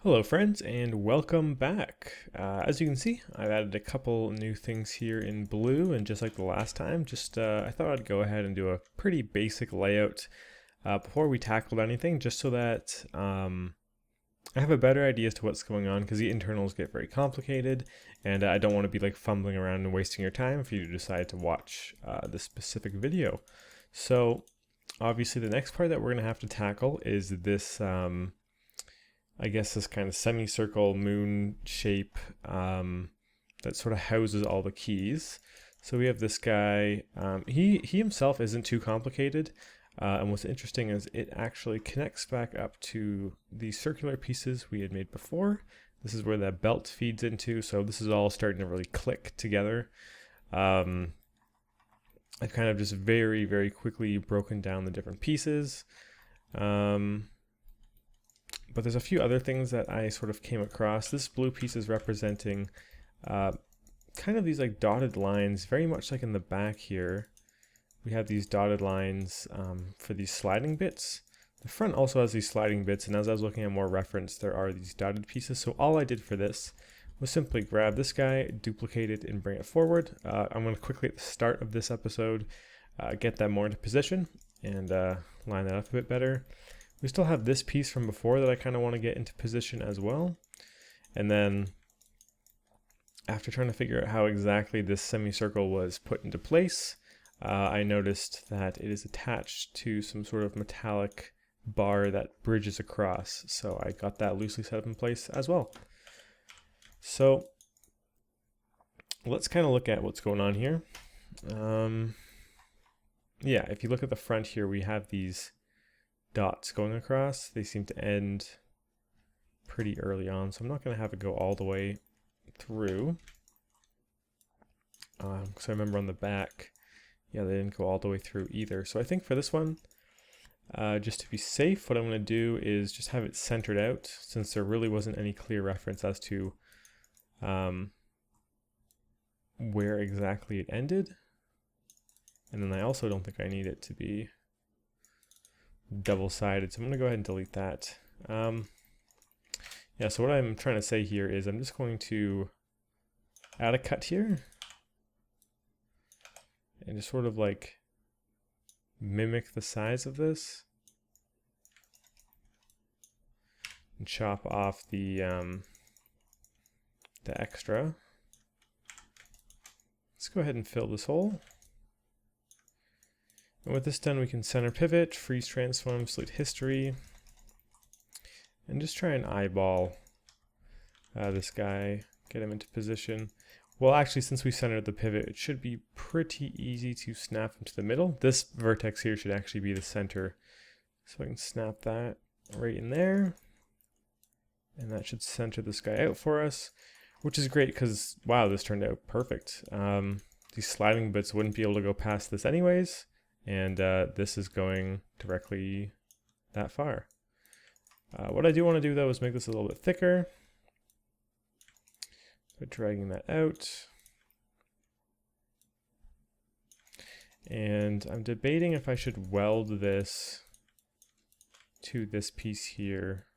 Hello friends and welcome back. As you can see, I've added a couple new things here in blue, and just like the last time, I thought I'd go ahead and do a pretty basic layout before we tackled anything, just so that I have a better idea as to what's going on, because the internals get very complicated and I don't want to be like fumbling around and wasting your time if you decide to watch this specific video. So obviously the next part that we're going to have to tackle is this I guess this kind of semicircle moon shape that sort of houses all the keys. So we have this guy. He himself isn't too complicated, and what's interesting is it actually connects back up to the circular pieces we had made before. This is where the belt feeds into, so this is all starting to really click together. I've kind of just very quickly broken down the different pieces. But there's a few other things that I sort of came across. This blue piece is representing kind of these like dotted lines, very much like in the back here. We have these dotted lines for these sliding bits. The front also has these sliding bits, and as I was looking at more reference, there are these dotted pieces. So all I did for this was simply grab this guy, duplicate it, and bring it forward. I'm going to quickly at the start of this episode get that more into position and line that up a bit better. We still have this piece from before that I kind of want to get into position as well. And then after trying to figure out how exactly this semicircle was put into place, I noticed that it is attached to some sort of metallic bar that bridges across. So I got that loosely set up in place as well. So let's kind of look at what's going on here. Yeah, if you look at the front here, we have these dots going across. They seem to end pretty early on, so I'm not going to have it go all the way through. So I remember on the back, yeah, they didn't go all the way through either. So I think for this one, just to be safe, what I'm going to do is just have it centered out, since there really wasn't any clear reference as to where exactly it ended. And then I also don't think I need it to be double-sided, so I'm going to go ahead and delete that. Yeah, so what I'm trying to say here is I'm just going to add a cut here and just sort of like mimic the size of this and chop off the extra. Let's go ahead and fill this hole. And with this done, we can center pivot, freeze transform, delete history, and just try and eyeball this guy, get him into position. Well, actually, since we centered the pivot, it should be pretty easy to snap into the middle. This vertex here should actually be the center. So I can snap that right in there, and that should center this guy out for us, which is great because, wow, this turned out perfect. These sliding bits wouldn't be able to go past this anyways. And this is going directly that far. What I do want to do though is make this a little bit thicker. So dragging that out. And I'm debating if I should weld this to this piece here.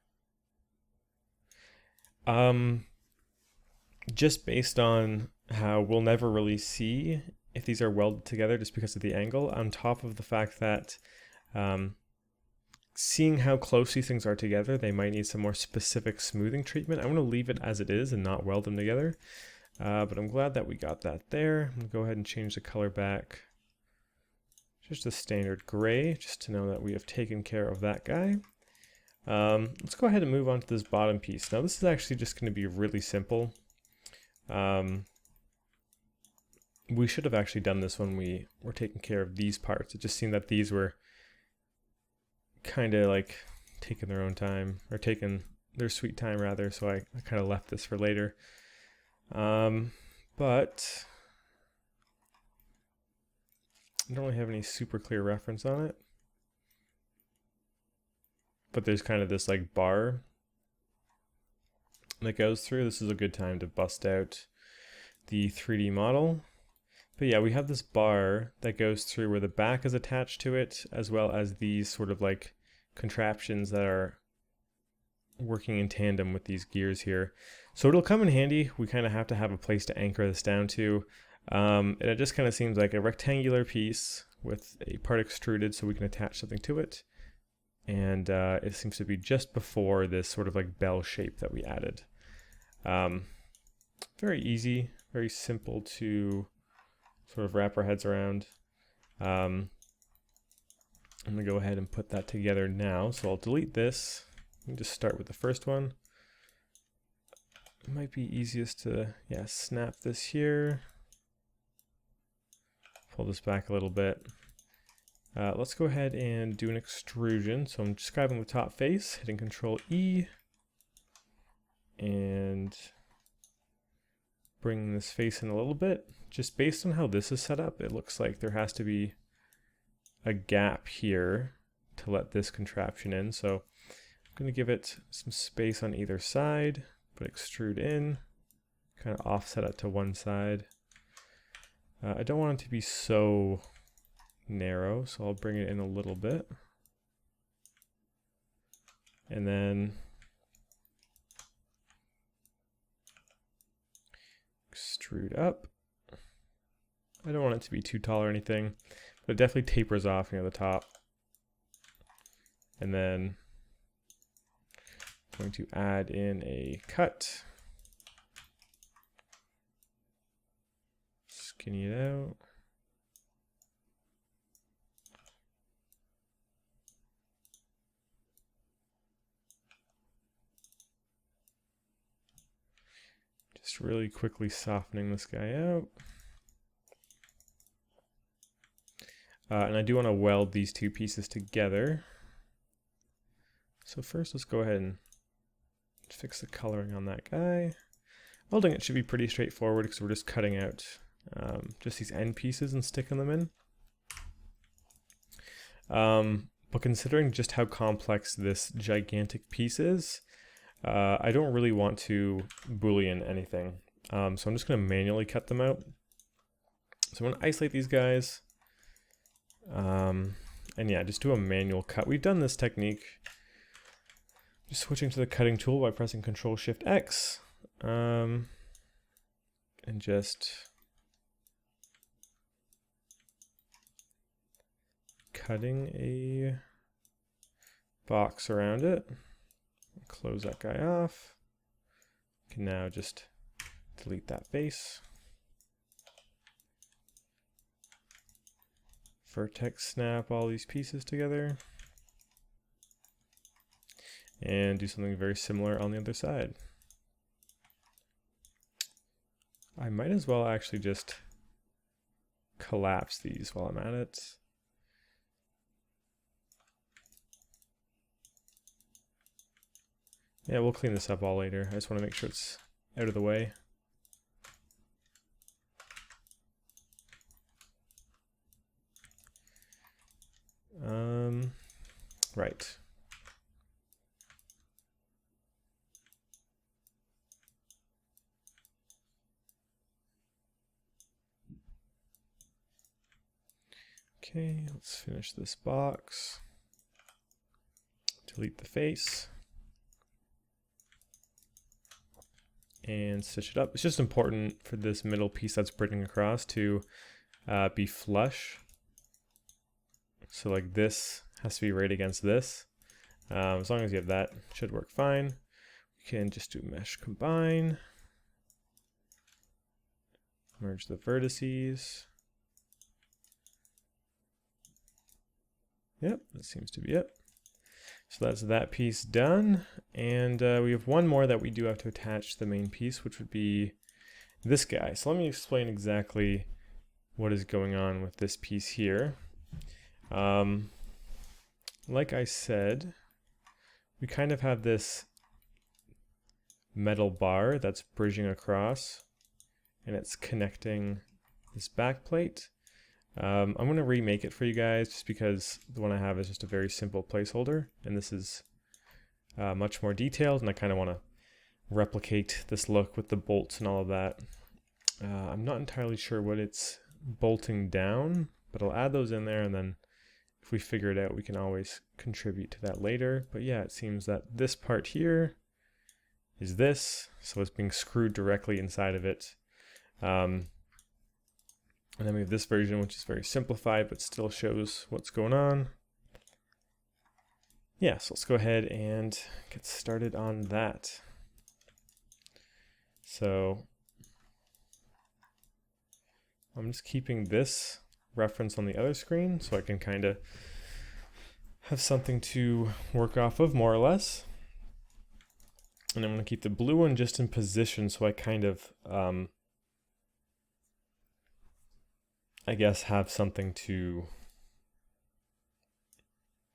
Just based on how we'll never really see if these are welded together just because of the angle, on top of the fact that seeing how close these things are together, they might need some more specific smoothing treatment. I'm going to leave it as it is and not weld them together, but I'm glad that we got that there. I'm going to go ahead and change the color back just a standard gray, just to know that we have taken care of that guy. Let's go ahead and move on to this bottom piece. Now this is actually just going to be really simple. We should have actually done this when we were taking care of these parts. It just seemed that these were kind of like taking their own time, or taking their sweet time rather, so I kind of left this for later. But I don't really have any super clear reference on it. But there's kind of this like bar that goes through. This is a good time to bust out the 3D model. But yeah, we have this bar that goes through where the back is attached to it, as well as these sort of like contraptions that are working in tandem with these gears here. So it'll come in handy. We kind of have to have a place to anchor this down to. And it just kind of seems like a rectangular piece with a part extruded so we can attach something to it. And it seems to be just before this sort of like bell shape that we added. Very easy, very simple to sort of wrap our heads around. I'm going to go ahead and put that together now. So I'll delete this. Let me just start with the first one. It might be easiest to, snap this here. Pull this back a little bit. Let's go ahead and do an extrusion. So I'm just grabbing the top face, hitting Control E, and bringing this face in a little bit. Just based on how this is set up, it looks like there has to be a gap here to let this contraption in. So I'm going to give it some space on either side, put extrude in, kind of offset it to one side. I don't want it to be so narrow, so I'll bring it in a little bit. And then extrude up. I don't want it to be too tall or anything, but it definitely tapers off near the top. And then I'm going to add in a cut. Skinny it out. Just really quickly softening this guy out. And I do want to weld these two pieces together. So first let's go ahead and fix the coloring on that guy. Welding it should be pretty straightforward because we're just cutting out just these end pieces and sticking them in. But considering just how complex this gigantic piece is, I don't really want to boolean anything. So I'm just going to manually cut them out. So I'm going to isolate these guys. And yeah, just do a manual cut. We've done this technique. Just switching to the cutting tool by pressing Control-Shift-X. And just cutting a box around it. Close that guy off. You can now just delete that face. Vertex snap all these pieces together. And do something very similar on the other side. I might as well actually just collapse these while I'm at it. Yeah, we'll clean this up all later. I just want to make sure it's out of the way. Right. Okay, let's finish this box. Delete the face. And stitch it up. It's just important for this middle piece that's bridging across to be flush. So like this has to be right against this. As long as you have that, it should work fine. We can just do mesh combine. Merge the vertices. Yep, that seems to be it. So that's that piece done. And we have one more that we do have to attach to the main piece, which would be this guy. So let me explain exactly what is going on with this piece here. Like I said, we kind of have this metal bar that's bridging across, and it's connecting this back plate. I'm going to remake it for you guys just because the one I have is just a very simple placeholder, and this is much more detailed, and I kind of want to replicate this look with the bolts and all of that. I'm not entirely sure what it's bolting down, but I'll add those in there, and then if we figure it out, we can always contribute to that later. But yeah, it seems that this part here is this, so it's being screwed directly inside of it. And then we have this version, which is very simplified, but still shows what's going on. Yeah, so let's go ahead and get started on that. So I'm just keeping this reference on the other screen so I can kind of have something to work off of, more or less. And I'm going to keep the blue one just in position so I kind of, I guess, have something to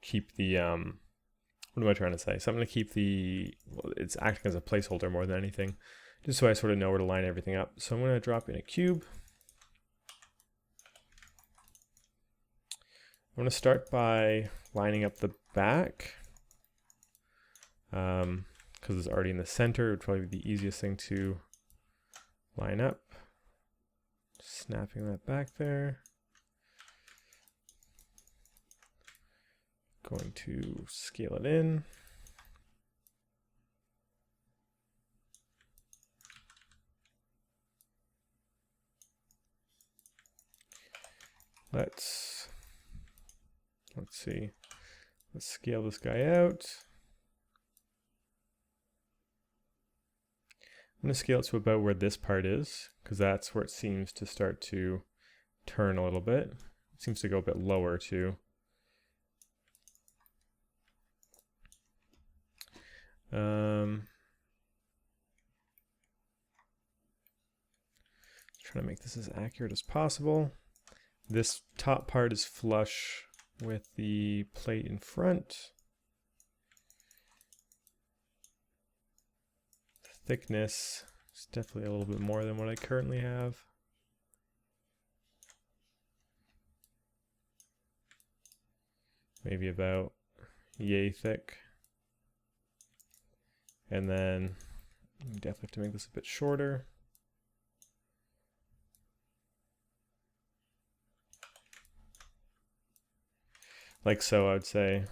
keep the, what am I trying to say? So I'm going to keep the, well, it's acting as a placeholder more than anything, just so I sort of know where to line everything up. So I'm going to drop in a cube. I'm going to start by lining up the back, because it's already in the center. It would probably be the easiest thing to line up. Snapping that back there. Going to scale it in. Let's see. Let's scale this guy out. I'm going to scale it to about where this part is, because that's where it seems to start to turn a little bit. It seems to go a bit lower too. Trying to make this as accurate as possible. This top part is flush with the plate in front. The thickness is definitely a little bit more than what I currently have. Maybe about yay thick. And then we definitely have to make this a bit shorter. Like so, I would say.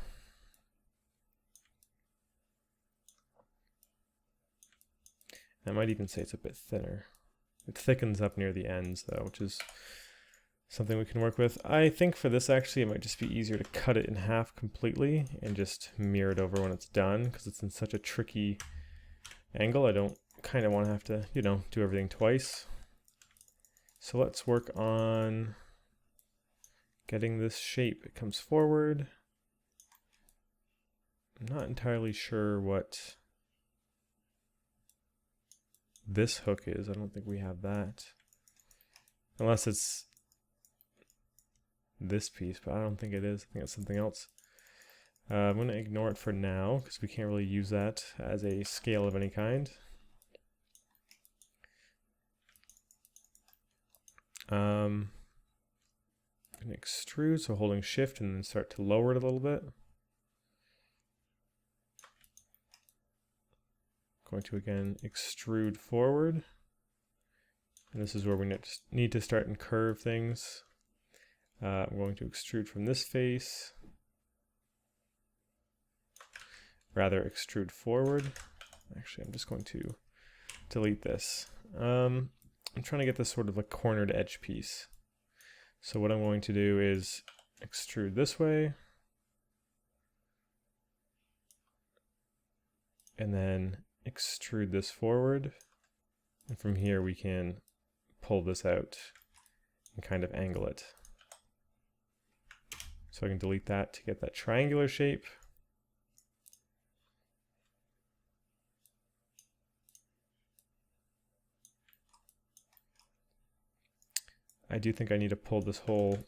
I might even say it's a bit thinner. It thickens up near the ends though, which is something we can work with. I think for this actually it might just be easier to cut it in half completely and just mirror it over when it's done, because it's in such a tricky angle. I don't kind of want to have to, you know, do everything twice. So let's work on getting this shape. It comes forward. I'm not entirely sure what this hook is. I don't think we have that. Unless it's this piece, but I don't think it is. I think it's something else. I'm going to ignore it for now because we can't really use that as a scale of any kind. I'm going to extrude, so holding shift and then start to lower it a little bit. Going to again extrude forward. And this is where we need to start and curve things. I'm going to extrude from this face. Rather extrude forward. Actually, I'm just going to delete this. I'm trying to get this sort of a cornered edge piece. So what I'm going to do is extrude this way. And then extrude this forward. And from here we can pull this out and kind of angle it. So I can delete that to get that triangular shape. I do think I need to pull this whole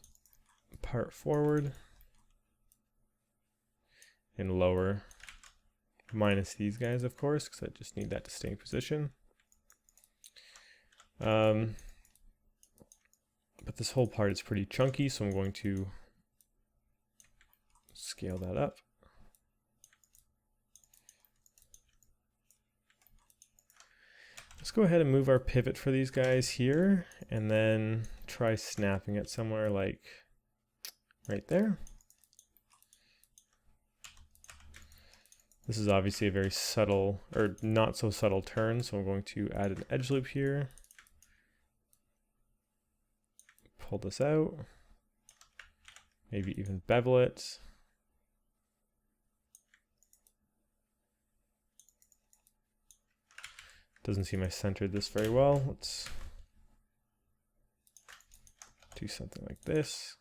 part forward and lower, minus these guys, of course, because I just need that to stay in position. But this whole part is pretty chunky, so I'm going to scale that up. Let's go ahead and move our pivot for these guys here, and then try snapping it somewhere like right there. This is obviously a very subtle, or not so subtle turn, so I'm going to add an edge loop here. Pull this out. Maybe even bevel it. Doesn't seem I centered this very well. Let's do something like this.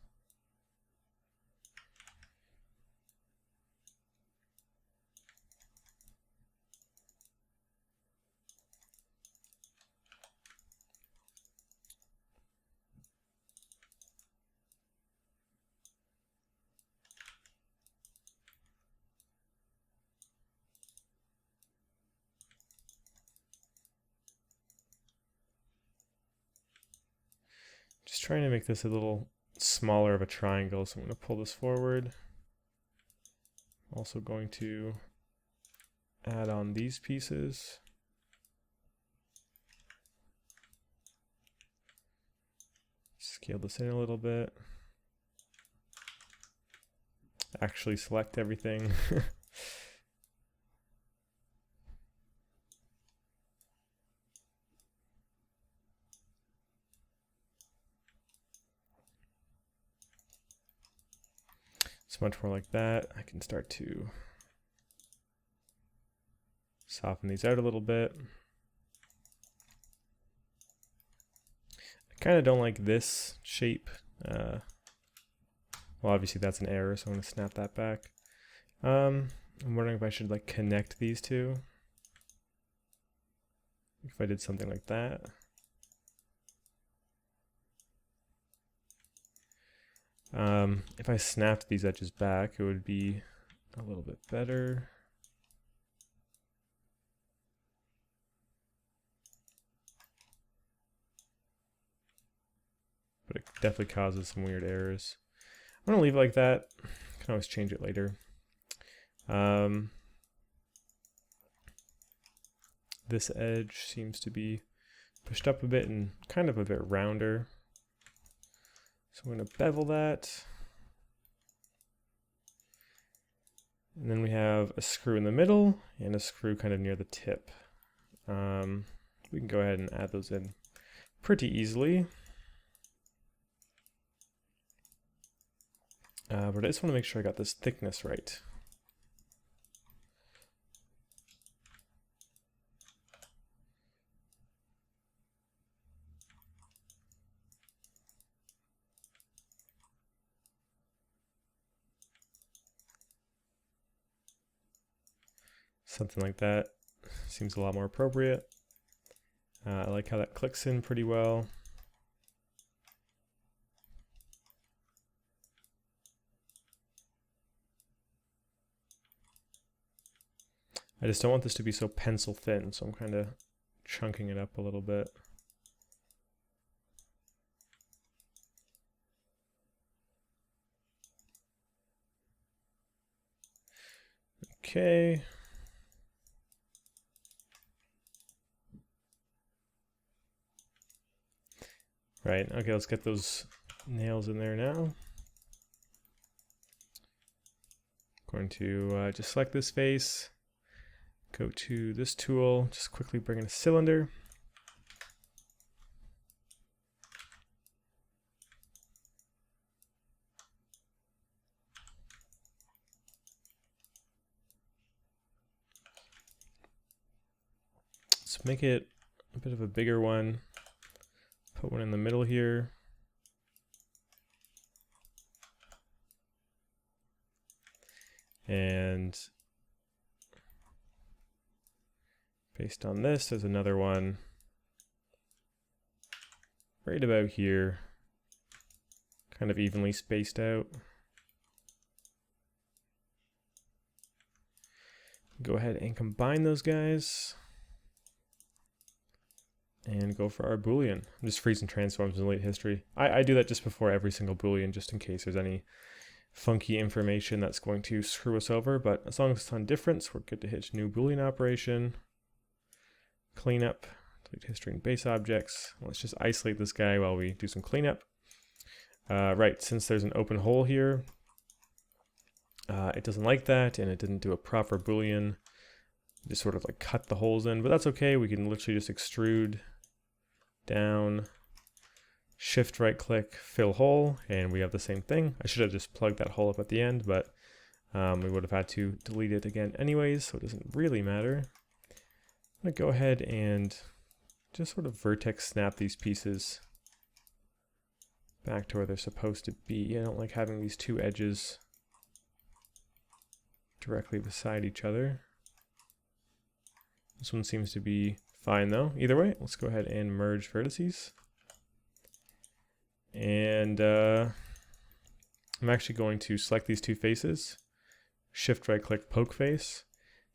Just trying to make this a little smaller of a triangle, so I'm going to pull this forward. Also going to add on these pieces. Scale this in a little bit. Actually select everything. It's much more like that. I can start to soften these out a little bit. I kind of don't like this shape. Well, obviously that's an error, so I'm going to snap that back. I'm wondering if I should like connect these two. If I did something like that. If I snapped these edges back, it would be a little bit better. But it definitely causes some weird errors. I'm gonna leave it like that. Can always change it later. This edge seems to be pushed up a bit and kind of a bit rounder. So I'm going to bevel that. And then we have a screw in the middle and a screw kind of near the tip. We can go ahead and add those in pretty easily. But I just want to make sure I got this thickness right. Something like that seems a lot more appropriate. I like how that clicks in pretty well. I just don't want this to be so pencil thin, so I'm kind of chunking it up a little bit. Okay. Right, okay, let's get those nails in there now. Going to just select this face, go to this tool, just quickly bring in a cylinder. Let's make it a bit of a bigger one. Put one in the middle here. And based on this, there's another one right about here, kind of evenly spaced out. Go ahead and combine those guys. And go for our Boolean. I'm just freezing transforms in late history. I do that just before every single Boolean, just in case there's any funky information that's going to screw us over. But as long as it's on difference, we're good to hit new Boolean operation. Cleanup, delete history and base objects. Let's just isolate this guy while we do some cleanup. Right, since there's an open hole here, It doesn't like that, and it didn't do a proper boolean. Just sort of like cut the holes in, but that's okay. We can literally just extrude down, shift right click, fill hole, and we have the same thing. I should have just plugged that hole up at the end, but we would have had to delete it again anyways, so it doesn't really matter. I'm gonna go ahead and just sort of vertex snap these pieces back to where they're supposed to be. I don't like having these two edges directly beside each other. This one seems to be fine though. Either way, let's go ahead and merge vertices. And I'm actually going to select these two faces, shift right click poke face,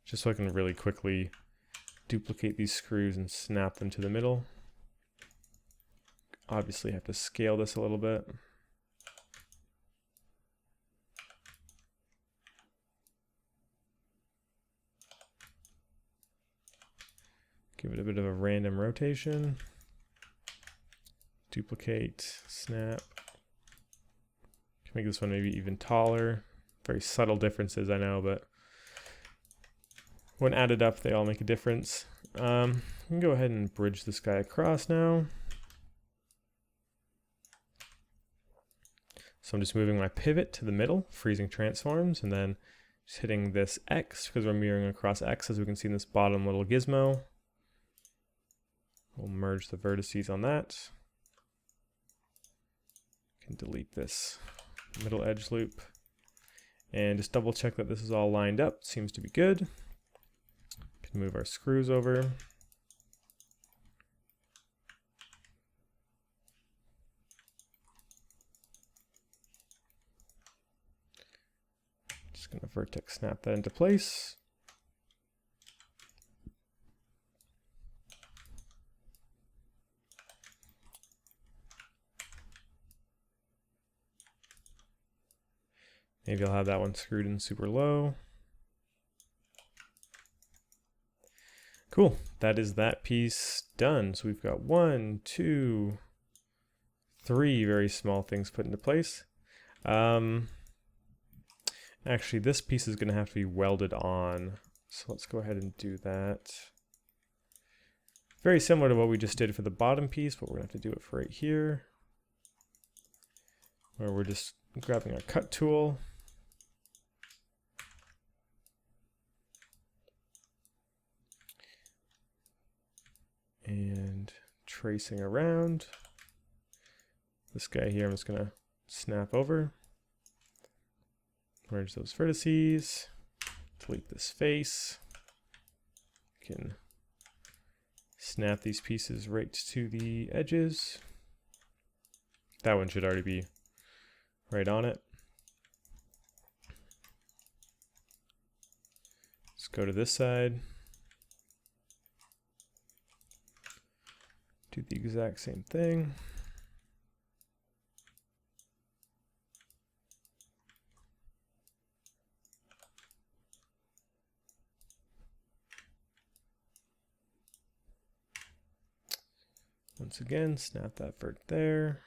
just so I can really quickly duplicate these screws and snap them to the middle. Obviously have to scale this a little bit. Give it a bit of a random rotation. Duplicate, snap. Can make this one maybe even taller. Very subtle differences, I know, but when added up, they all make a difference. I can go ahead and bridge this guy across now. So I'm just moving my pivot to the middle, freezing transforms, and then just hitting this X because we're mirroring across X, as we can see in this bottom little gizmo. We'll merge the vertices on that. Can delete this middle edge loop and just double check that this is all lined up. Seems to be good. Can move our screws over. Just gonna vertex snap that into place. Maybe I'll have that one screwed in super low. Cool, that is that piece done. So we've got 1, 2, 3 very small things put into place. Actually, this piece is gonna have to be welded on. So let's go ahead and do that. Very similar to what we just did for the bottom piece, but we're gonna have to do it for right here, where we're just grabbing our cut tool. And tracing around. This guy here, I'm just gonna snap over. Merge those vertices. Delete this face. Can snap these pieces right to the edges. That one should already be right on it. Let's go to this side. Do the exact same thing. Once again, snap that vert there.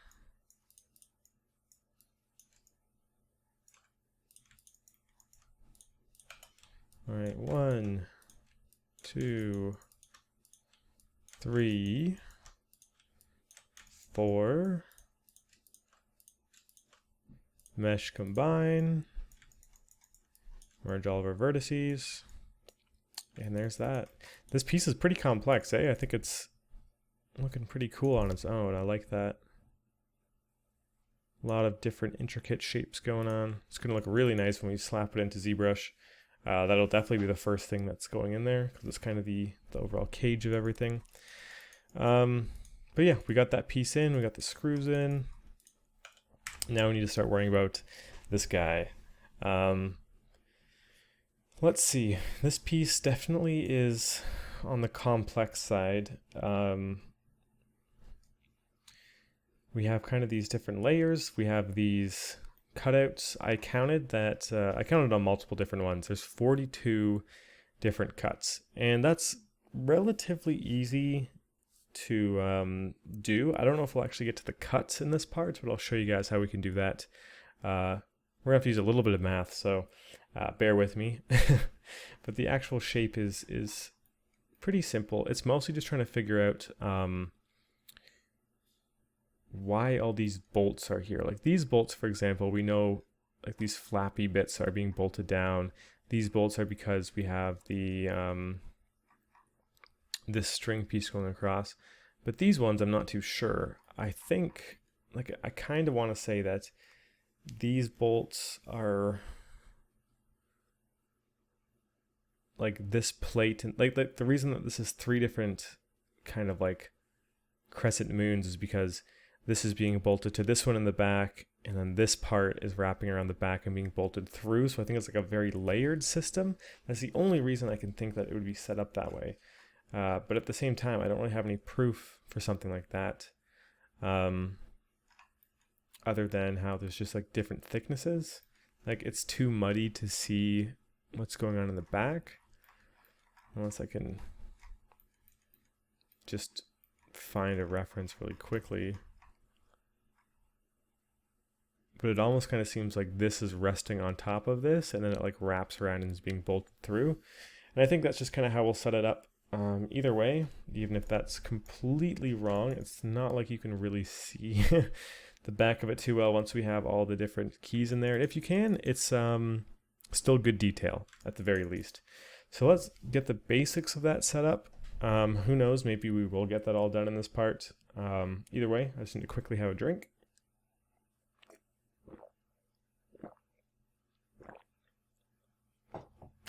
All right, 1, 2, 3, 4. Mesh combine. Merge all of our vertices. And there's that. This piece is pretty complex, eh? I think it's looking pretty cool on its own. I like that. A lot of different intricate shapes going on. It's going to look really nice when we slap it into ZBrush. That'll definitely be the first thing that's going in there, because it's kind of the overall cage of everything. But yeah, we got that piece in, we got the screws in. Now we need to start worrying about this guy. Let's see, this piece definitely is on the complex side. We have kind of these different layers. We have these cutouts. I counted on multiple different ones. There's 42 different cuts, and that's relatively easy to do. I don't know if we'll actually get to the cuts in this part, but I'll show you guys how we can do that We're gonna have to use a little bit of math, so bear with me. But the actual shape is pretty simple. It's mostly just trying to figure out why all these bolts are here. Like these bolts, for example, we know like these flappy bits are being bolted down. These bolts are because we have the this string piece going across. But these ones, I'm not too sure. I think, like, I kind of want to say that these bolts are like this plate, and like the reason that this is 3 different kind of like crescent moons is because this is being bolted to this one in the back, and then this part is wrapping around the back and being bolted through. So I think it's like a very layered system. That's the only reason I can think that it would be set up that way. But at the same time, I don't really have any proof for something like that, other than how there's just like different thicknesses. Like it's too muddy to see what's going on in the back, unless I can just find a reference really quickly. But it almost kind of seems like this is resting on top of this, and then it like wraps around and is being bolted through. And I think that's just kind of how we'll set it up. Either way, even if that's completely wrong, it's not like you can really see the back of it too well once we have all the different keys in there. And if you can, it's still good detail at the very least. So let's get the basics of that set up. Who knows, maybe we will get that all done in this part. Either way, I just need to quickly have a drink.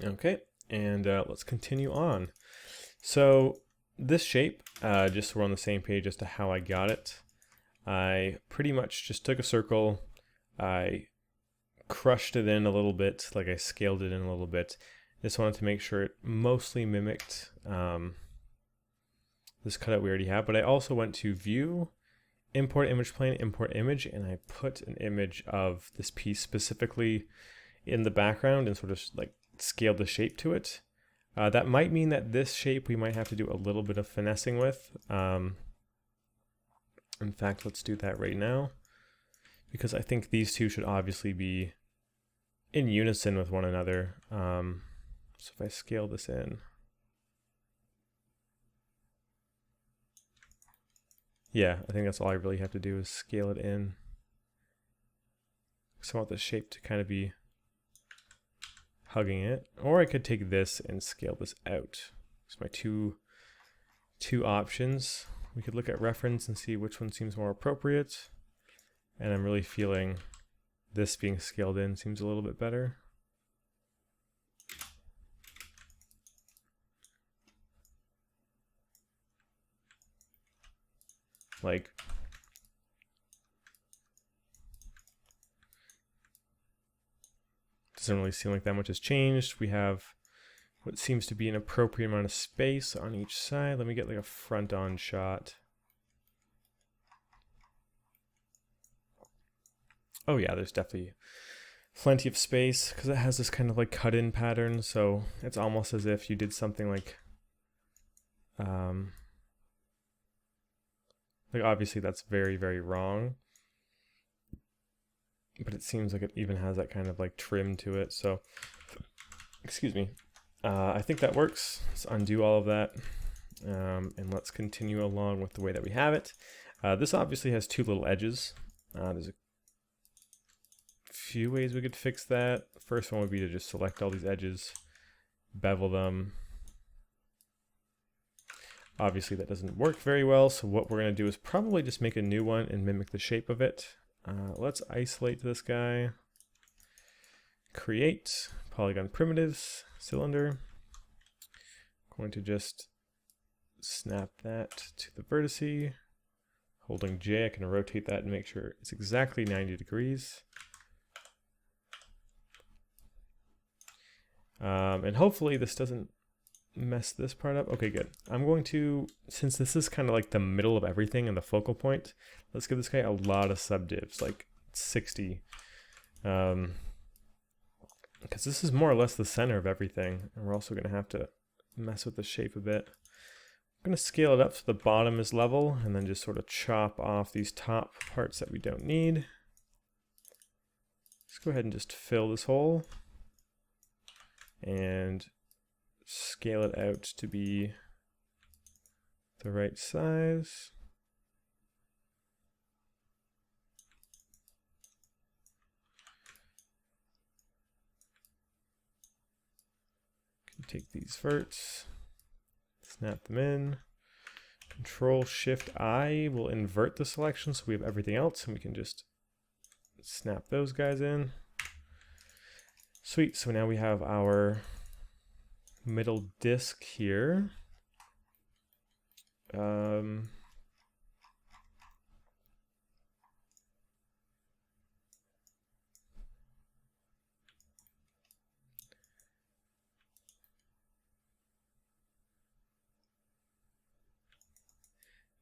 Okay, and let's continue on. So this shape, just so we're on the same page as to how I got it, I pretty much just took a circle, I crushed it in a little bit, like I scaled it in a little bit. Just wanted to make sure it mostly mimicked this cutout we already have, but I also went to View, Import Image Plane, Import Image, and I put an image of this piece specifically in the background and sort of like scaled the shape to it. That might mean that this shape we might have to do a little bit of finessing with. In fact, let's do that right now, because I think these two should obviously be in unison with one another. So if I scale this in, yeah, I think that's all I really have to do is scale it in. So I want the shape to kind of be hugging it, or I could take this and scale this out. So my two options. We could look at reference and see which one seems more appropriate, and I'm really feeling this being scaled in seems a little bit better. Like, doesn't really seem like that much has changed. We have what seems to be an appropriate amount of space on each side. Let me get like a front-on shot. Oh yeah, there's definitely plenty of space because it has this kind of like cut-in pattern, so it's almost as if you did something like obviously that's very, very wrong, but it seems like it even has that kind of like trim to it. So, excuse me. I think that works. Let's undo all of that, and let's continue along with the way that we have it. This obviously has 2 little edges. There's a few ways we could fix that. First one would be to just select all these edges, bevel them. Obviously that doesn't work very well, so what we're going to do is probably just make a new one and mimic the shape of it. Let's isolate this guy. Create polygon primitives, cylinder. Going to just snap that to the vertice. Holding J, I can rotate that and make sure it's exactly 90 degrees. And hopefully this doesn't mess this part up. Okay, good. I'm going to, since this is kind of like the middle of everything and the focal point, let's give this guy a lot of subdivs, like 60. Because this is more or less the center of everything, and we're also going to have to mess with the shape a bit. I'm going to scale it up so the bottom is level, and then just sort of chop off these top parts that we don't need. Let's go ahead and just fill this hole and scale it out to be the right size. Take these verts, snap them in. Control-Shift-I will invert the selection so we have everything else, and we can just snap those guys in. Sweet, so now we have our middle disk here.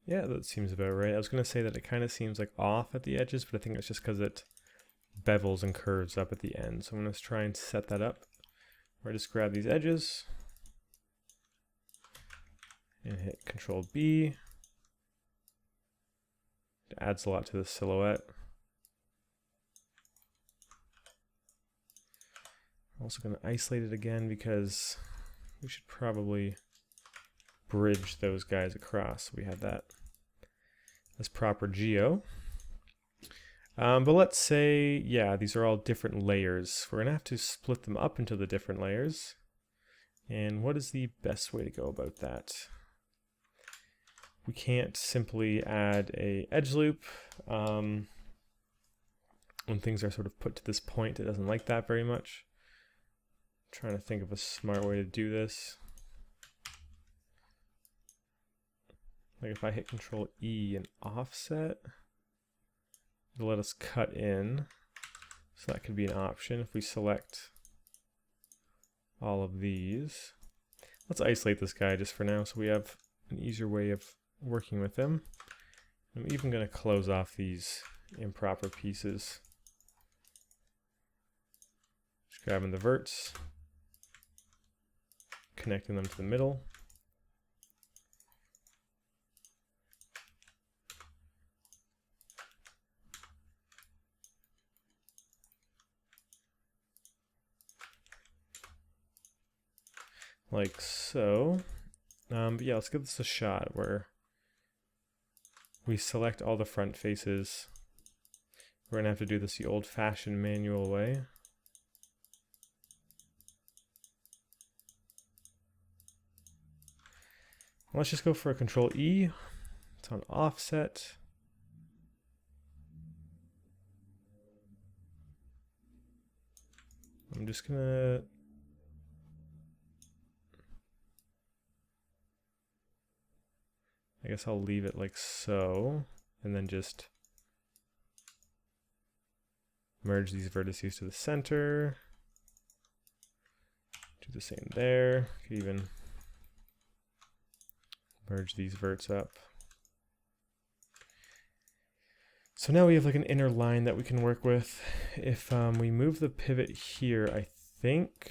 Yeah, that seems about right. I was going to say that it kind of seems like off at the edges, but I think it's just because it bevels and curves up at the end. So I'm going to try and set that up. Or just grab these edges and hit Control B. It adds a lot to the silhouette. I'm also going to isolate it again because we should probably bridge those guys across. We have that as proper geo. But let's say, yeah, these are all different layers. We're going to have to split them up into the different layers. And what is the best way to go about that? We can't simply add a edge loop. When things are sort of put to this point, it doesn't like that very much. I'm trying to think of a smart way to do this. Like if I hit Control E and offset, it'll let us cut in. So that could be an option if we select all of these. Let's isolate this guy just for now so we have an easier way of working with him. I'm even going to close off these improper pieces. Just grabbing the verts, connecting them to the middle. Like so. But yeah, let's give this a shot where we select all the front faces. We're gonna have to do this the old-fashioned manual way. Let's just go for a Control E. It's on offset. I'm just gonna I guess I'll leave it like so, and then just merge these vertices to the center. Do the same there. Could even merge these verts up. So now we have like an inner line that we can work with. If we move the pivot here, I think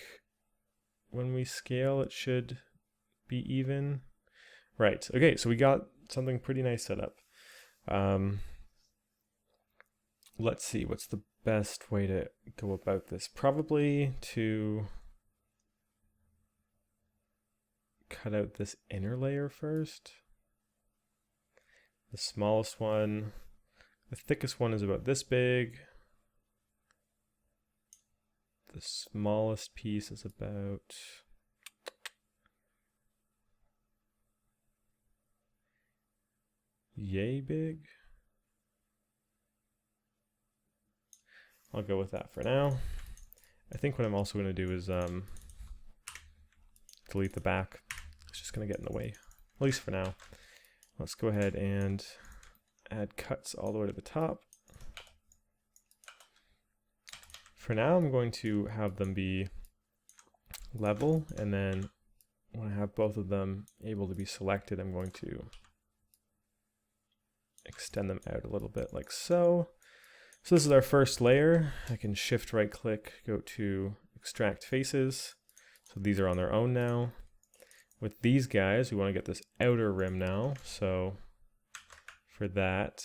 when we scale it should be even. Right, okay, so we got something pretty nice set up. Let's see, what's the best way to go about this? Probably to cut out this inner layer first. The smallest one, the thickest one is about this big. The smallest piece is about yay big. I'll go with that for now. I think what I'm also going to do is delete the back. It's just going to get in the way, at least for now. Let's go ahead and add cuts all the way to the top. For now, I'm going to have them be level, and then when I have both of them able to be selected, I'm going to extend them out a little bit like so. So this is our first layer. I can shift right click, go to extract faces. So these are on their own now. With these guys, we want to get this outer rim now. So for that,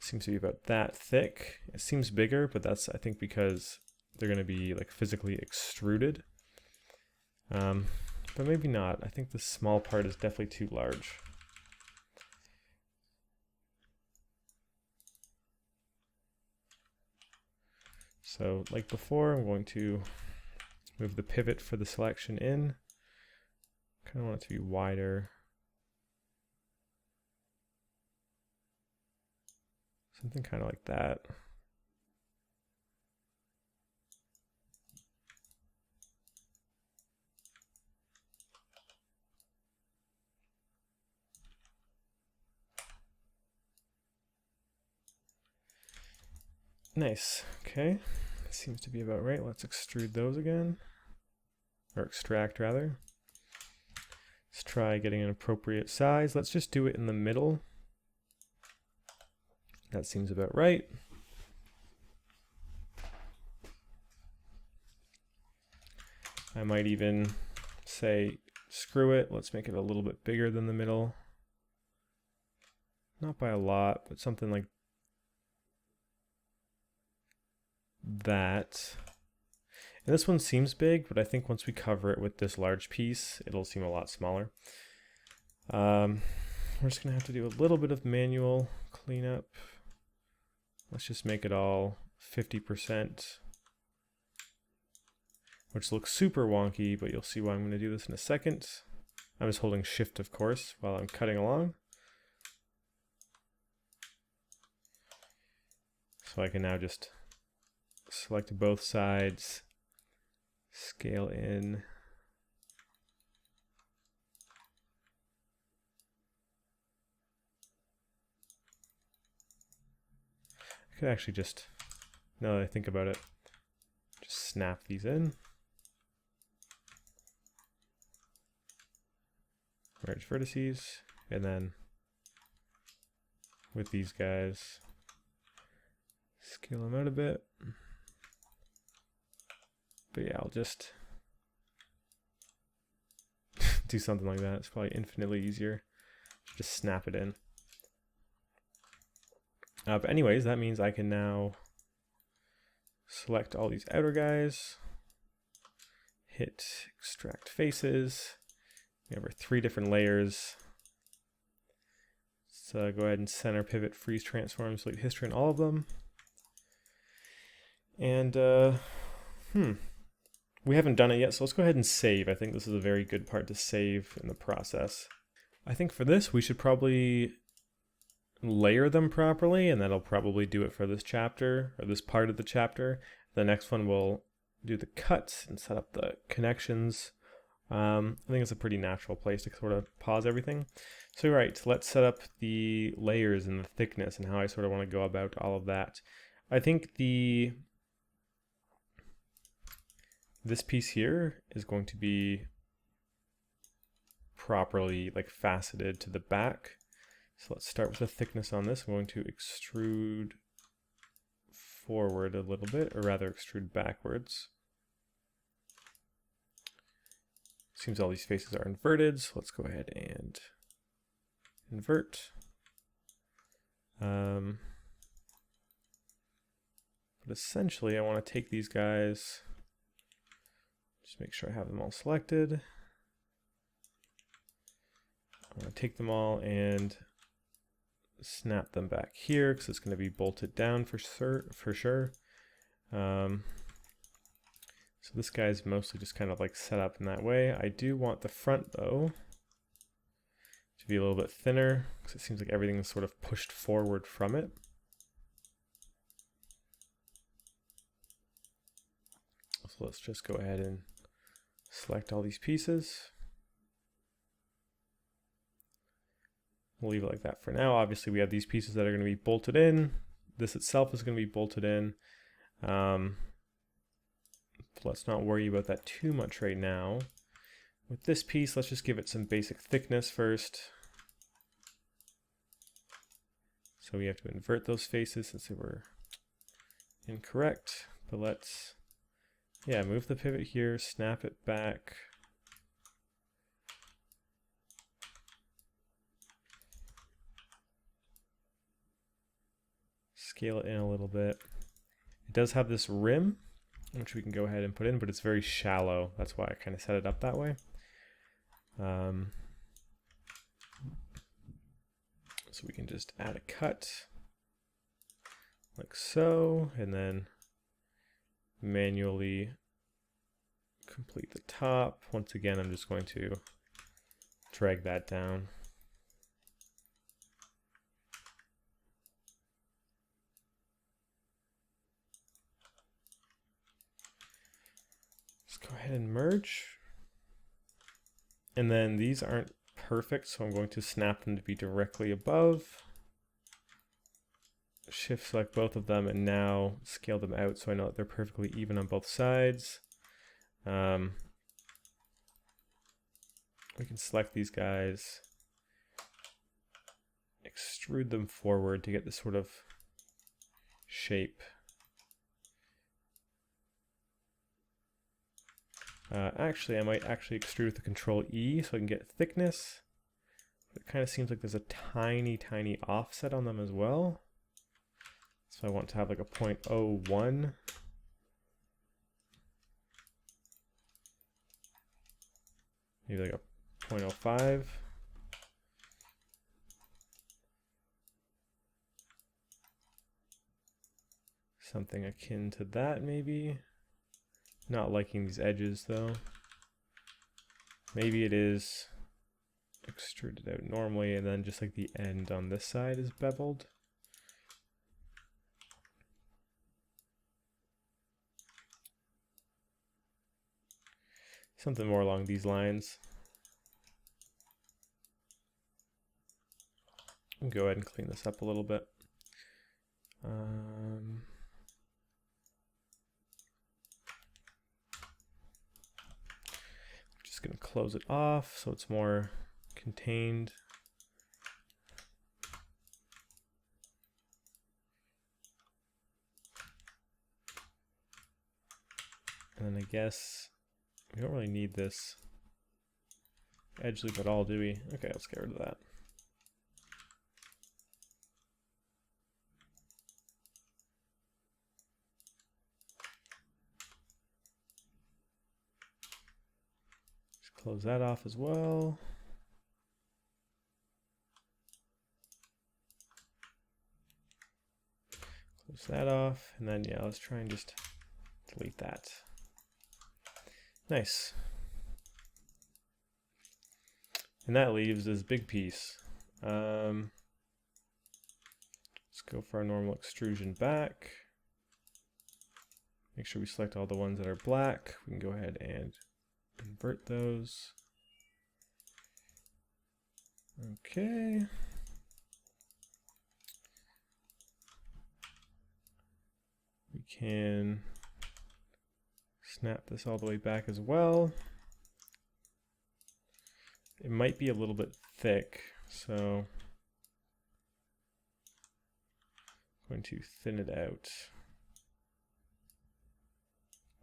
seems to be about that thick. It seems bigger, but that's, I think, because they're going to be like physically extruded. But maybe not. I think the small part is definitely too large. So like before, I'm going to move the pivot for the selection in. Kind of want it to be wider. Something kind of like that. Nice. Okay. Seems to be about right. Let's extrude those again. Or extract, rather. Let's try getting an appropriate size. Let's just do it in the middle. That seems about right. I might even say, screw it. Let's make it a little bit bigger than the middle. Not by a lot, but something like that. And this one seems big, but I think once we cover it with this large piece, it'll seem a lot smaller. We're just gonna have to do a little bit of manual cleanup. Let's just make it all 50%, which looks super wonky, but you'll see why I'm gonna do this in a second. I'm just holding Shift, of course, while I'm cutting along. So I can now just select both sides, scale in. I could actually just, now that I think about it, just snap these in. Merge vertices, and then with these guys, scale them out a bit. But yeah, I'll just do something like that. It's probably infinitely easier. Just snap it in. But anyways, that means I can now select all these outer guys, hit extract faces. We have our 3 different layers. So go ahead and center, pivot, freeze, transform, select history on all of them. And we haven't done it yet, so let's go ahead and save. I think this is a very good part to save in the process. I think for this, we should probably layer them properly, and that'll probably do it for this chapter, or this part of the chapter. The next one will do the cuts and set up the connections. I think it's a pretty natural place to sort of pause everything. So right, let's set up the layers and the thickness and how I sort of want to go about all of that. I think this piece here is going to be properly like faceted to the back. So let's start with the thickness on this. I'm going to extrude forward a little bit, or rather extrude backwards. Seems all these faces are inverted, so let's go ahead and invert. But essentially I want to take these guys, just make sure I have them all selected. I'm going to take them all and snap them back here because it's going to be bolted down for sure. So this guy's mostly just kind of like set up in that way. I do want the front though to be a little bit thinner because it seems like everything is sort of pushed forward from it. So let's just go ahead and select all these pieces. We'll leave it like that for now. Obviously we have these pieces that are going to be bolted in. This itself is going to be bolted in. Let's not worry about that too much right now. With this piece, let's just give it some basic thickness first. So we have to invert those faces since they were incorrect. But let's, yeah, move the pivot here, snap it back. scale it in a little bit. It does have this rim, which we can go ahead and put in, but it's very shallow. That's why I kind of set it up that way. So we can just add a cut like so, and then manually complete the top. Once again, I'm just going to drag that down. Let's go ahead and merge. And then these aren't perfect, so I'm going to snap them to be directly above. Shift select both of them and now scale them out so I know that they're perfectly even on both sides. We can select these guys, extrude them forward to get this sort of shape. Actually, I might actually extrude with the Control E so I can get thickness. But it kind of seems like there's a tiny, tiny offset on them as well. So I want to have like a 0.01. Maybe like a 0.05. Something akin to that maybe. Not liking these edges though. Maybe it is extruded out normally and then just like the end on this side is beveled. Something more along these lines. I'll go ahead and clean this up a little bit. Just going to close it off so it's more contained. And then I guess we don't really need this edge loop at all, do we? Okay, let's get rid of that. Just close that off as well. Close that off, and then yeah, let's try and just delete that. Nice. And that leaves this big piece. Let's go for our normal extrusion back. Make sure we select all the ones that are black. We can go ahead and invert those. Okay. We can snap this all the way back as well. It might be a little bit thick, so I'm going to thin it out.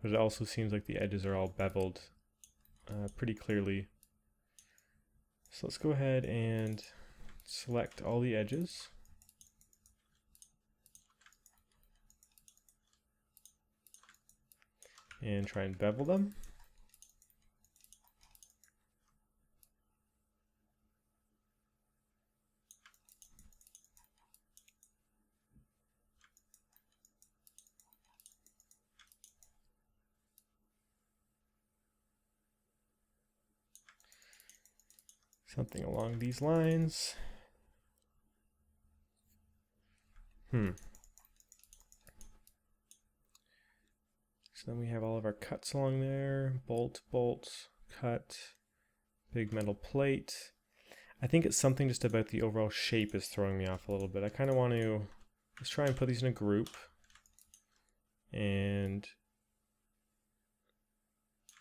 But it also seems like the edges are all beveled pretty clearly. So let's go ahead and select all the edges. And try and bevel them. Something along these lines. So then we have all of our cuts along there. Bolt, cut, big metal plate. I think it's something just about the overall shape is throwing me off a little bit. I kind of want to, let's try and put these in a group. And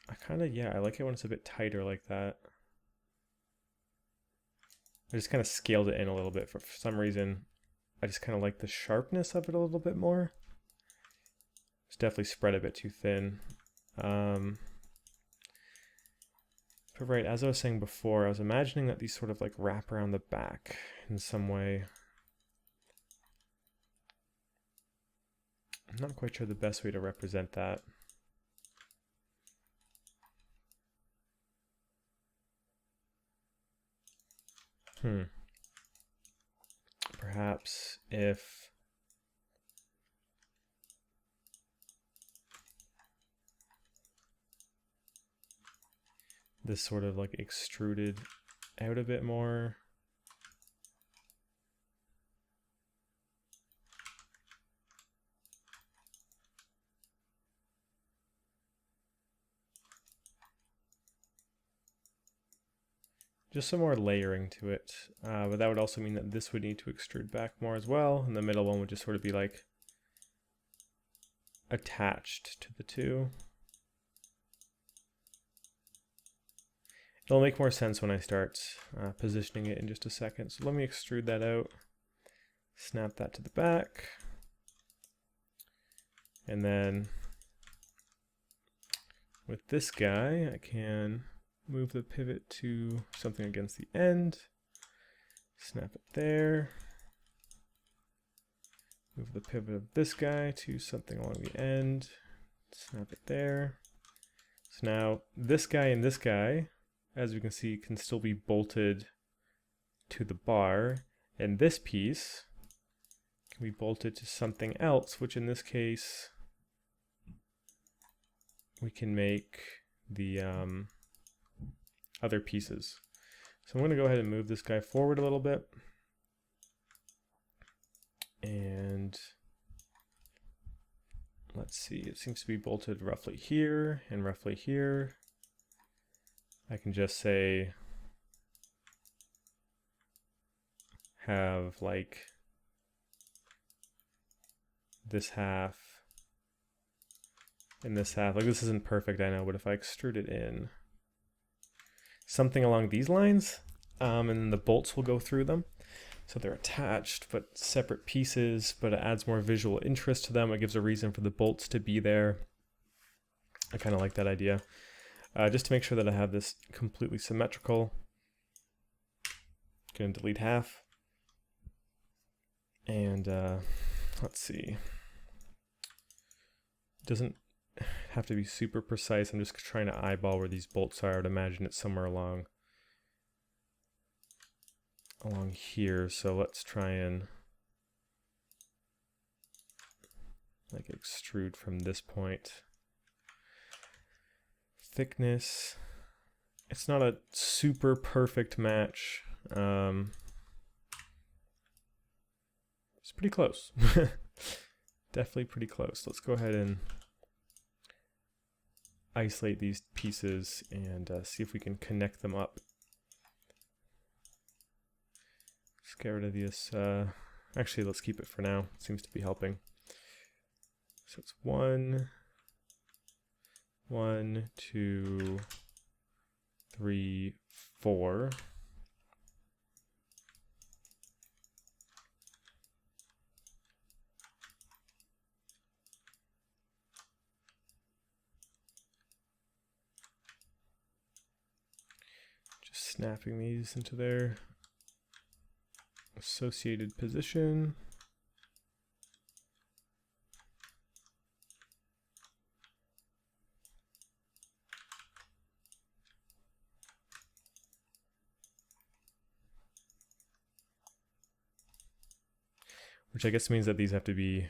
I kind of, yeah, I like it when it's a bit tighter like that. I just kind of scaled it in a little bit. For some reason, I just kind of like the sharpness of it a little bit more. It's definitely spread a bit too thin. But right, as I was saying before, I was imagining that these sort of like wrap around the back in some way. I'm not quite sure the best way to represent that. Perhaps if this sort of like extruded out a bit more. Just some more layering to it, but that would also mean that this would need to extrude back more as well, and the middle one would just sort of be like attached to the two. It'll make more sense when I start positioning it in just a second. So let me extrude that out, snap that to the back, and then with this guy I can move the pivot to something against the end, snap it there, move the pivot of this guy to something along the end, snap it there. So now this guy and this guy, as we can see, can still be bolted to the bar, and this piece can be bolted to something else, which in this case we can make the other pieces. So I'm going to go ahead and move this guy forward a little bit, and let's see, it seems to be bolted roughly here and roughly here. I can just say have like this half and this half. Like, this isn't perfect, I know, but if I extrude it in something along these lines, and then the bolts will go through them. So they're attached, but separate pieces, but it adds more visual interest to them. It gives a reason for the bolts to be there. I kind of like that idea. Just to make sure that I have this completely symmetrical, going to delete half. And let's see. It doesn't have to be super precise. I'm just trying to eyeball where these bolts are. I would imagine it's somewhere along here. So let's try and like extrude from this point. Thickness, it's not a super perfect match. It's pretty close. Definitely pretty close. Let's go ahead and isolate these pieces and see if we can connect them up. Let's get rid of this. Actually, let's keep it for now. It seems to be helping. So it's 1, 2, 3, 4. Just snapping these into their associated position. Which I guess means that these have to be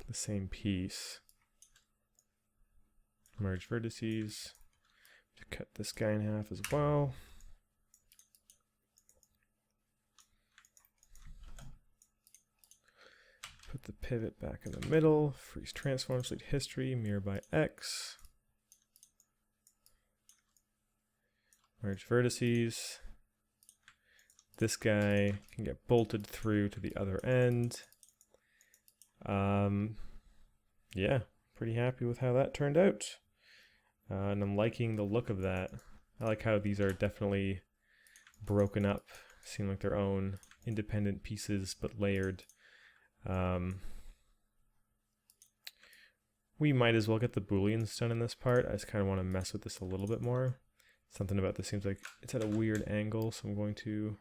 the same piece. Merge vertices. To cut this guy in half as well. Put the pivot back in the middle. Freeze transform, select history, mirror by X. Merge vertices. This guy can get bolted through to the other end. Yeah, pretty happy with how that turned out. And I'm liking the look of that. I like how these are definitely broken up, seem like their own independent pieces, but layered. We might as well get the booleans done in this part. I just kind of want to mess with this a little bit more. Something about this seems like it's at a weird angle, so I'm going to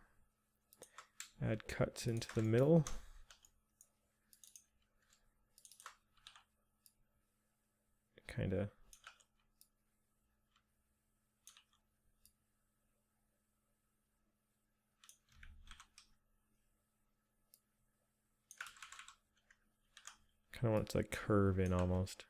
add cuts into the middle. kind of want it to like curve in almost.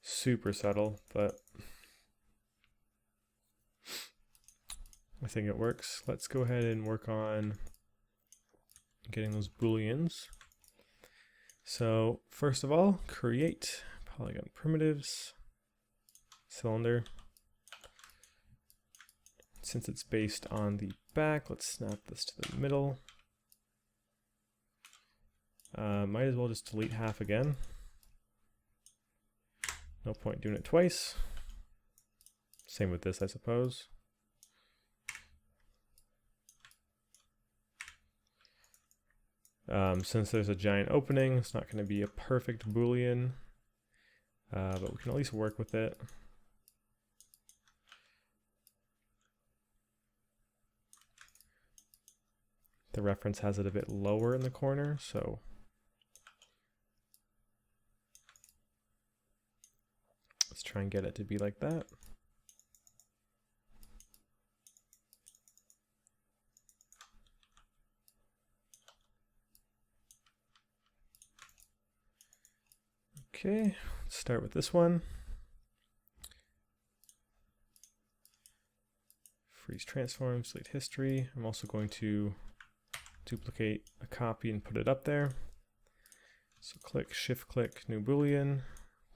Super subtle, but I think it works. Let's go ahead and work on getting those booleans. So first of all, create polygon primitives, cylinder. Since it's based on the back, let's snap this to the middle. Might as well just delete half again. No point doing it twice. Same with this, I suppose. Since there's a giant opening, it's not going to be a perfect Boolean, but we can at least work with it. The reference has it a bit lower in the corner, so let's try and get it to be like that. Okay, let's start with this one. Freeze transforms, delete history. I'm also going to duplicate a copy and put it up there. So click, shift click, new Boolean,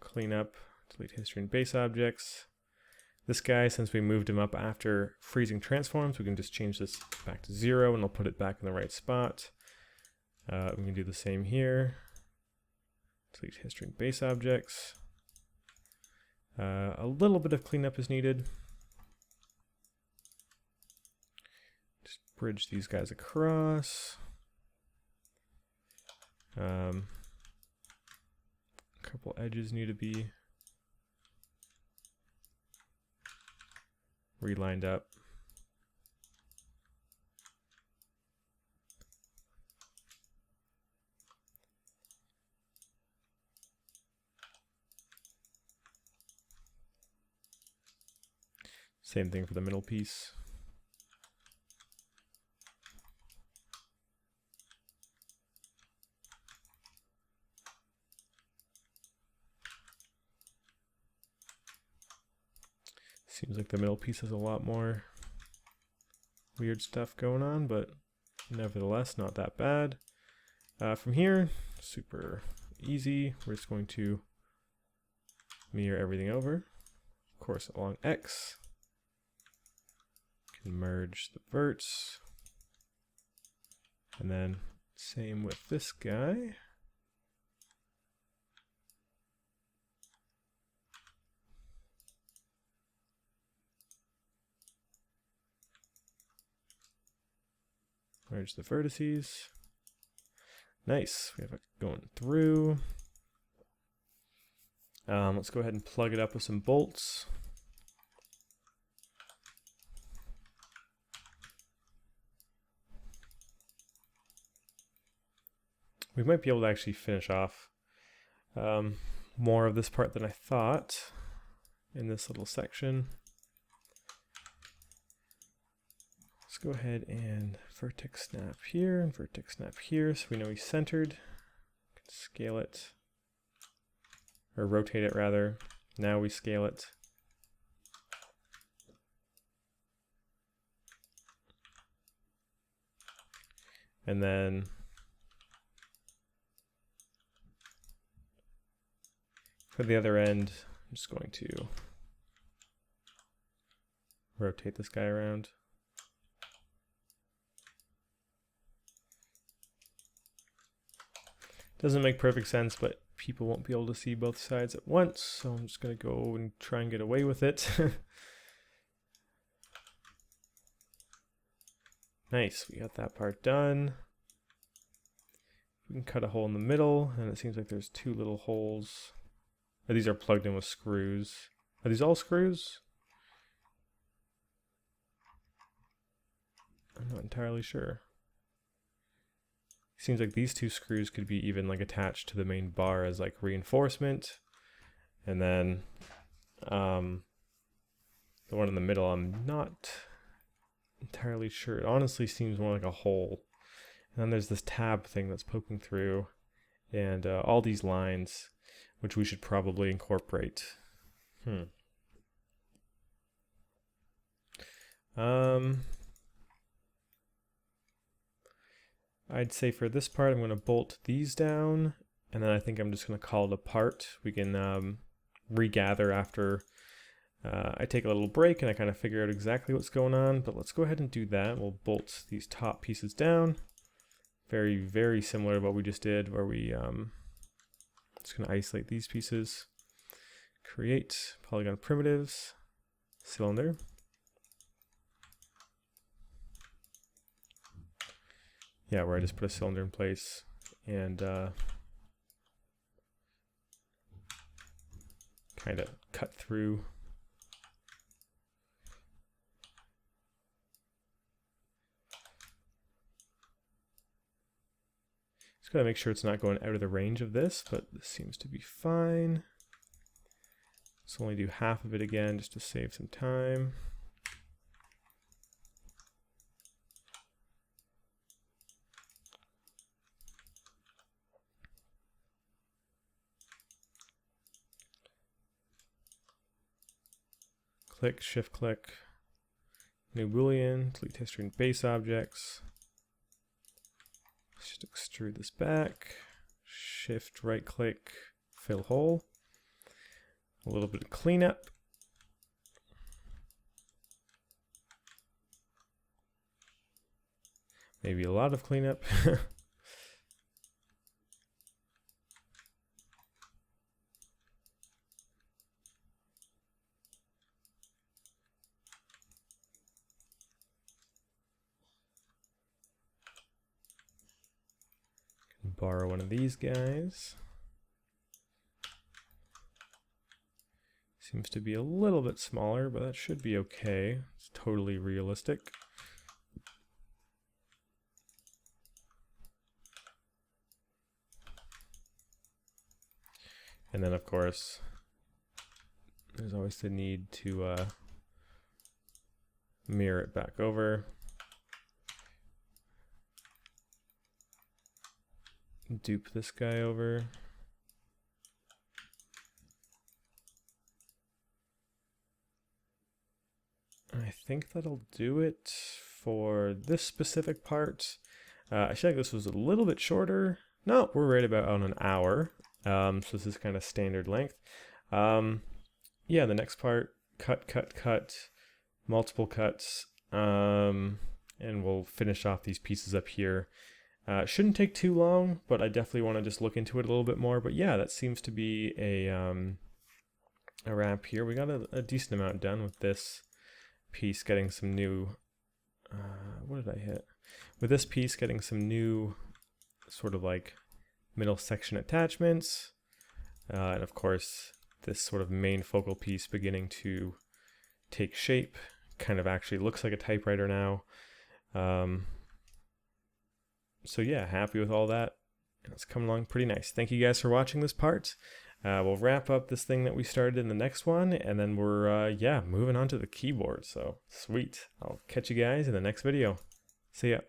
clean up, delete history and base objects. This guy, since we moved him up after freezing transforms, we can just change this back to 0 and I'll put it back in the right spot. We can do the same here. Delete history and base objects. A little bit of cleanup is needed. Just bridge these guys across. A couple edges need to be relined up. Same thing for the middle piece. Seems like the middle piece has a lot more weird stuff going on, but nevertheless, not that bad. From here, super easy. We're just going to mirror everything over. Of course, along X. Can merge the verts. And then same with this guy. Merge the vertices. Nice. We have it going through. Let's go ahead and plug it up with some bolts. We might be able to actually finish off more of this part than I thought in this little section. Let's go ahead and vertex snap here and vertex snap here so we know he's centered. Scale it, or rotate it rather. Now we scale it. And then for the other end, I'm just going to rotate this guy around. Doesn't make perfect sense, but people won't be able to see both sides at once, so I'm just going to go and try and get away with it. Nice, we got that part done. We can cut a hole in the middle, and it seems like there's two little holes. Oh, these are plugged in with screws. Are these all screws? I'm not entirely sure. Seems like these two screws could be even like attached to the main bar as like reinforcement. And then the one in the middle, I'm not entirely sure. It honestly seems more like a hole. And then there's this tab thing that's poking through, and all these lines, which we should probably incorporate. I'd say for this part, I'm going to bolt these down, and then I think I'm just going to call it a part. We can regather after I take a little break and I kind of figure out exactly what's going on, but let's go ahead and do that. We'll bolt these top pieces down. Very, very similar to what we just did, where we just going to isolate these pieces. Create polygon primitives, cylinder. Yeah, where I just put a cylinder in place and kind of cut through. Just gotta make sure it's not going out of the range of this, but this seems to be fine. Let's only do half of it again just to save some time. Click, shift click, new boolean, delete history and base objects. Let's just extrude this back, shift right click, fill hole. A little bit of cleanup. Maybe a lot of cleanup. Borrow one of these guys. Seems to be a little bit smaller, but that should be okay. It's totally realistic. And then of course, there's always the need to mirror it back over. Dupe this guy over. I think that'll do it for this specific part. I feel like this was a little bit shorter. No, we're right about on an hour. So this is kind of standard length. Yeah, the next part, cut, multiple cuts, and we'll finish off these pieces up here. Shouldn't take too long, but I definitely want to just look into it a little bit more. But yeah, that seems to be a wrap here. We got a decent amount done with this piece, getting some new, what did I hit? With this piece, getting some new sort of like middle section attachments. And of course, this sort of main focal piece beginning to take shape. Kind of actually looks like a typewriter now. So yeah, happy with all that. And it's coming along pretty nice. Thank you guys for watching this part. We'll wrap up this thing that we started in the next one, and then we're, yeah, moving on to the keyboard. So sweet. I'll catch you guys in the next video. See ya.